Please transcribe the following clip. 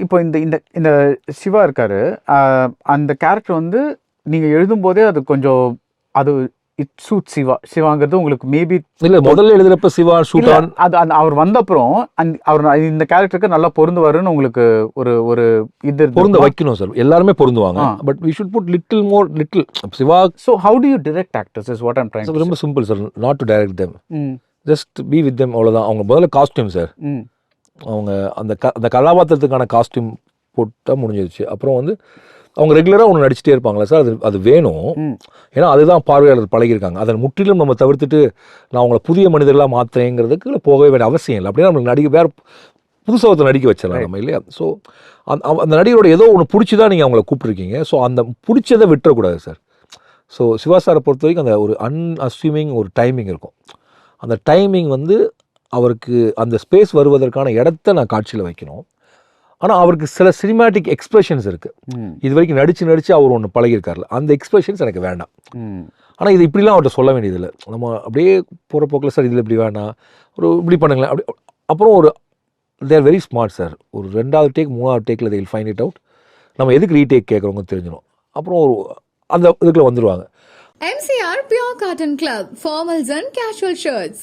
இப்போ இந்த இந்த இந்த சிவா இருக்காரு, அந்த கேரக்டர் வந்து நீங்க எழுதும்போதே அது கொஞ்சம் அது இட் சூட் சிவாங்கிறது உங்களுக்கு மேபி இல்ல முதல்ல எழுதுறப்ப சிவா ஷூட் ஆன் அது அவர் வந்த அப்புறம் அவர் இந்த கேரக்டருக்கு நல்லா பொருந்துவாருன்னு உங்களுக்கு ஒரு ஒரு இது பொருந்த வைக்கணும் சார். எல்லாருமே பொருந்துவாங்க. But we should put little Shiva. So how do you direct actors is what I'm trying to say. ரொம்ப simple sir. not to direct them, just be with them, அவ்வளவுதான். அவங்க முதல்ல காஸ்டியூம் சார், அவங்க அந்த கதாபாத்திரத்துக்கான காஸ்டியூம் போட்டால் முடிஞ்சிருச்சு. அப்புறம் வந்து அவங்க ரெகுலராக ஒன்று நடிச்சிட்டே இருப்பாங்களா சார், அது வேணும். ஏன்னா அதுதான் பார்வையாளர் பழகிருக்காங்க. அதை முற்றிலும் நம்ம தவிர்த்துட்டு நான் அவங்கள புதிய மனிதர்களாக மாற்றுறேங்கிறதுக்கு போகவே வேண்டிய அவசியம் இல்லை. அப்படின்னா நம்மளுக்கு வேறு புதுசாக நடிக்க வச்சிடலாம் நம்ம, இல்லையா? ஸோ அந்த நடிகரோட ஏதோ ஒன்று பிடிச்சி தான் நீங்கள் அவங்கள கூப்பிட்ருக்கீங்க. ஸோ அந்த பிடிச்சதை விட்டுறக்கூடாது சார். ஸோ சிவா சாரை பொறுத்த வரைக்கும் அந்த ஒரு அன்அஸ்யூமிங் ஒரு டைமிங் இருக்கும். அந்த டைமிங் வந்து அவருக்கு அந்த ஸ்பேஸ் வருவதற்கான இடத்த நான் காட்சியில் வைக்கணும். ஆனால் அவருக்கு சில சினிமேட்டிக் எக்ஸ்பிரஷன்ஸ் இருக்குது. இது வரைக்கும் நடித்து அவர் ஒன்று பழகிருக்காருல, அந்த எக்ஸ்பிரஷன்ஸ் எனக்கு வேண்டாம். ஆனால் இது இப்படிலாம் அவர்கிட்ட சொல்ல வேண்டியதில்லை. நம்ம அப்படியே போகிற போக்கில் சார் இதில் இப்படி வேண்டாம், ஒரு இப்படி பண்ணுங்களேன் அப்படி. அப்புறம் ஒரு தேர் வெரி ஸ்மார்ட் சார். ஒரு 2வது டேக் 3வது tackle they will find it out. நம்ம எதுக்கு ரீடேக் கேட்குறவங்க தெரிஞ்சிடும். அப்புறம் ஒரு அந்த இதுக்குள்ள வந்துடுவாங்க. MCR Pure Cotton Club, formals and casual shirts.